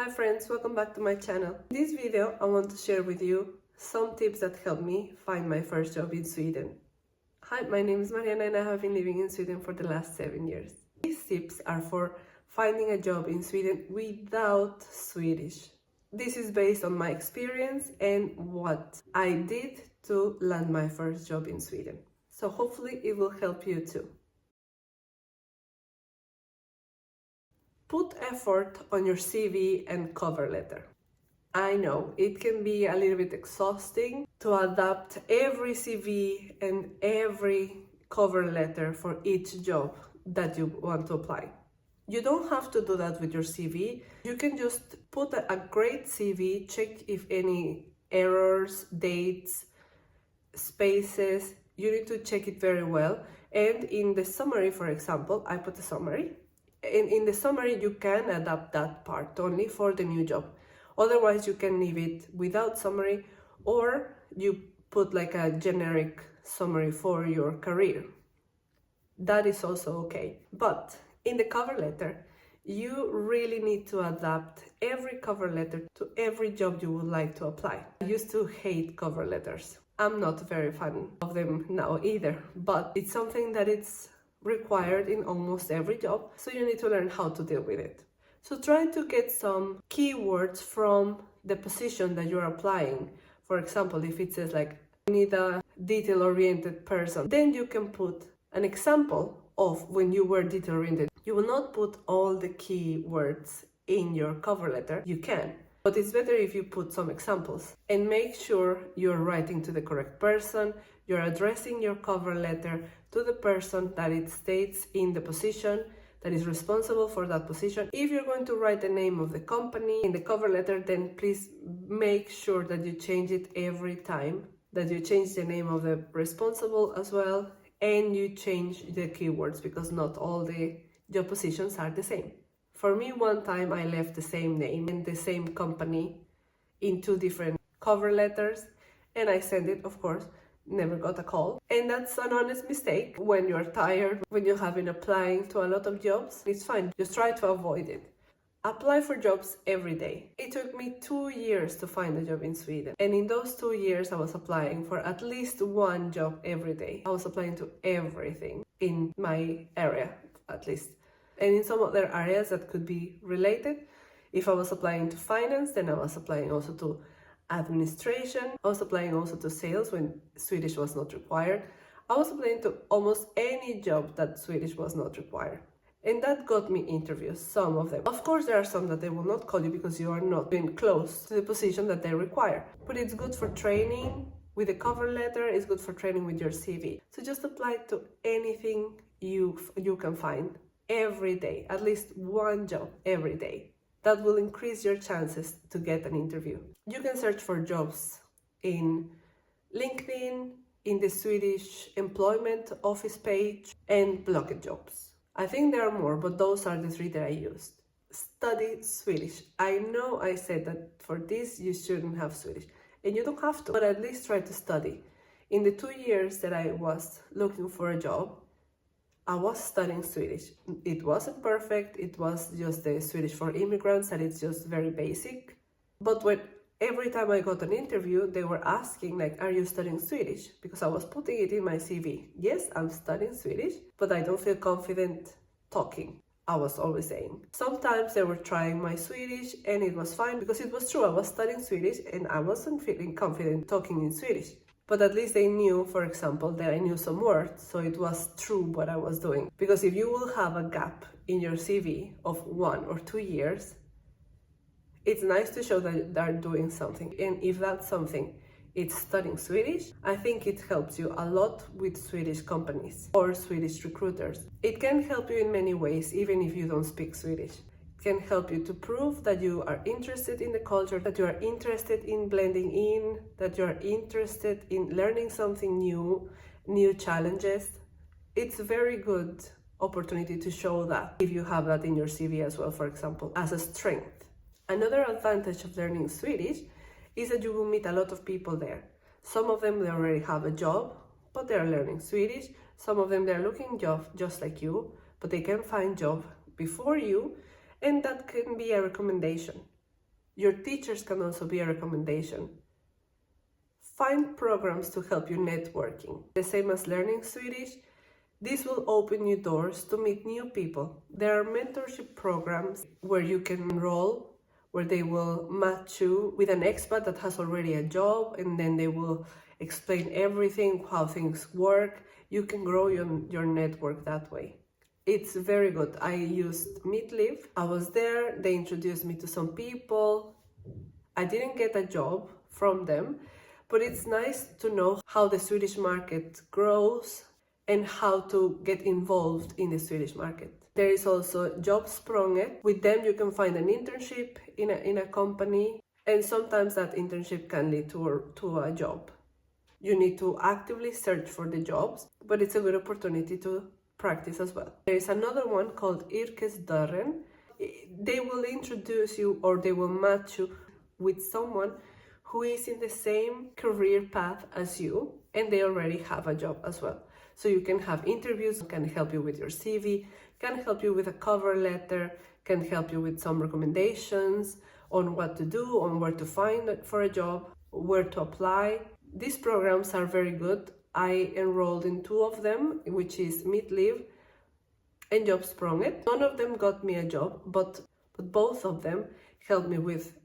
Hi friends, welcome back to my channel. In this video, I want to share with you some tips that helped me find my first job in Sweden. Hi, my name is Mariana and I have been living in Sweden for the last 7 years. These tips are for finding a job in Sweden without Swedish. This is based on my experience and what I did to land my first job in Sweden. So hopefully it will help you too. Put effort on your CV and cover letter. I know it can be a little bit exhausting to adapt every CV and every cover letter for each job that you want to apply. You don't have to do that with your CV. You can just put a great CV, check if any errors, dates, spaces, you need to check it very well. And in the summary, for example, I put a summary. And in the summary, you can adapt that part only for the new job. Otherwise, you can leave it without summary, or you put like a generic summary for your career. That is also okay. But in the cover letter, you really need to adapt every cover letter to every job you would like to apply. I used to hate cover letters. I'm not very fan of them now either, but it's something that it's required in almost every job, so you need to learn how to deal with it. So try to get some keywords from the position that you're applying. For example, if it says like, I need a detail-oriented person, then you can put an example of when you were detail-oriented. You will not put all the keywords in your cover letter. You can, but it's better if you put some examples and make sure you're writing to the correct person. You're addressing your cover letter to the person that it states in the position that is responsible for that position. If you're going to write the name of the company in the cover letter, then please make sure that you change it every time, that you change the name of the responsible as well, and you change the keywords, because not all the job positions are the same. For me, one time I left the same name and the same company in 2 different cover letters, and I sent it, of course, never got a call. And that's an honest mistake. When you're tired, when you have been applying to a lot of jobs, it's fine. Just try to avoid it. Apply for jobs every day. It took me 2 years to find a job in Sweden. And in those 2 years, I was applying for at least one job every day. I was applying to everything in my area, at least. And in some other areas that could be related. If I was applying to finance, then I was applying also to administration. I was applying also to sales when Swedish was not required. I was applying to almost any job that Swedish was not required. And that got me interviews, some of them. Of course, there are some that they will not call you because you are not being close to the position that they require. But it's good for training with a cover letter, it's good for training with your CV. So just apply to anything you can find every day, at least one job every day. That will increase your chances to get an interview. You can search for jobs in LinkedIn, in the Swedish employment office page, and Blocket Jobs. I think there are more, but those are the 3 that I used. Study Swedish. I know I said that for this you shouldn't have Swedish, and you don't have to, but at least try to study. In the 2 years that I was looking for a job, I was studying Swedish. It wasn't perfect, it was just the Swedish for immigrants, and it's just very basic. But every time I got an interview, they were asking like, are you studying Swedish? Because I was putting it in my CV. Yes, I'm studying Swedish, but I don't feel confident talking, I was always saying. Sometimes they were trying my Swedish and it was fine, because it was true, I was studying Swedish and I wasn't feeling confident talking in Swedish. But at least they knew, for example, that I knew some words, so it was true what I was doing. Because if you will have a gap in your CV of 1 or 2 years, it's nice to show that they're doing something. And if that's something, it's studying Swedish, I think it helps you a lot with Swedish companies or Swedish recruiters. It can help you in many ways, even if you don't speak Swedish. Can help you to prove that you are interested in the culture, that you are interested in blending in, that you are interested in learning something new challenges. It's a very good opportunity to show that if you have that in your CV as well, for example, as a strength. Another advantage of learning Swedish is that you will meet a lot of people there. Some of them, they already have a job, but they are learning Swedish. Some of them, they're looking job just like you, but they can find job before you, and that can be a recommendation. Your teachers can also be a recommendation. Find programs to help you networking. The same as learning Swedish, this will open you doors to meet new people. There are mentorship programs where you can enroll, where they will match you with an expat that has already a job, and then they will explain everything, how things work. You can grow your network that way. It's very good. I used Meetlive. I was there, they introduced me to some people. I didn't get a job from them, but it's nice to know how the Swedish market grows and how to get involved in the Swedish market. There is also Jobbsprånget. With them you can find an internship in a company, and sometimes that internship can lead to a job. You need to actively search for the jobs, but it's a good opportunity to practice as well. There is another one called Yrkesdörren. They will introduce you, or they will match you with someone who is in the same career path as you, and they already have a job as well. So you can have interviews, can help you with your CV, can help you with a cover letter, can help you with some recommendations on what to do, on where to find it for a job, where to apply. These programs are very good. I enrolled in 2 of them, which is Meetlive and Jobbsprånget. None of them got me a job, but both of them helped me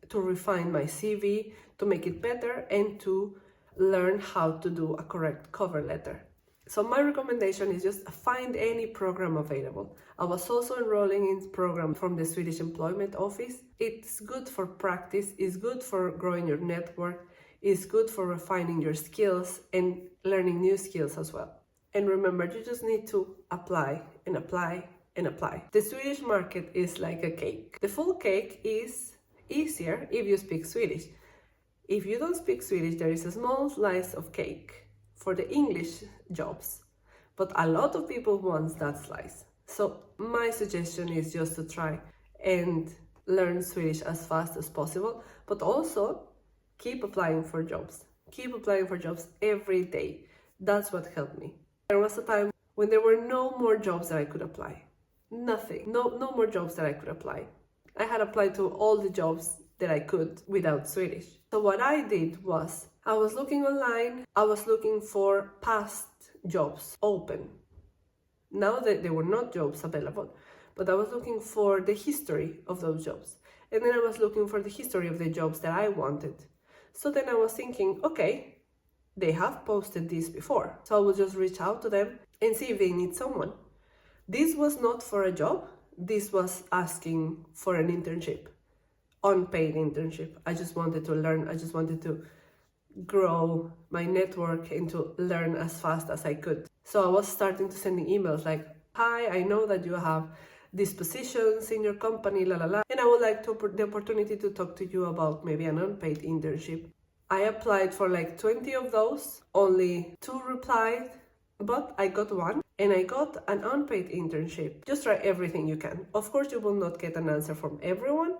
to refine my CV, to make it better, and to learn how to do a correct cover letter. So my recommendation is just find any program available. I was also enrolling in program from the Swedish Employment Office. It's good for practice, it's good for growing your network, it's good for refining your skills and learning new skills as well. And remember, you just need to apply and apply and apply. The Swedish market is like a cake. The full cake is easier if you speak Swedish. If you don't speak Swedish, there is a small slice of cake for the English jobs, but a lot of people want that slice. So my suggestion is just to try and learn Swedish as fast as possible, but also keep applying for jobs. Keep applying for jobs every day. That's what helped me. There was a time when there were no more jobs that I could apply. Nothing. No more jobs that I could apply. I had applied to all the jobs that I could without Swedish. So what I did was, I was looking online, I was looking for past jobs open. Now that there were not jobs available, but I was looking for the history of those jobs. And then I was looking for the history of the jobs that I wanted. So then I was thinking, okay, they have posted this before. So I will just reach out to them and see if they need someone. This was not for a job. This was asking for an internship, unpaid internship. I just wanted to learn. I just wanted to grow my network and to learn as fast as I could. So I was starting to sending emails like, hi, I know that you have these positions in your company, la la la, and I would like the opportunity to talk to you about maybe an unpaid internship. I applied for like 20 of those, only 2 replied, but I got 1 and I got an unpaid internship. Just try everything you can. Of course, you will not get an answer from everyone,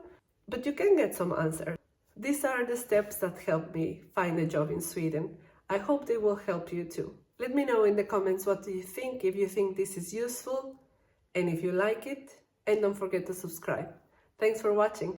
but you can get some answer. These are the steps that helped me find a job in Sweden. I hope they will help you too. Let me know in the comments what do you think, if you think this is useful, and if you like it, and don't forget to subscribe. Thanks for watching.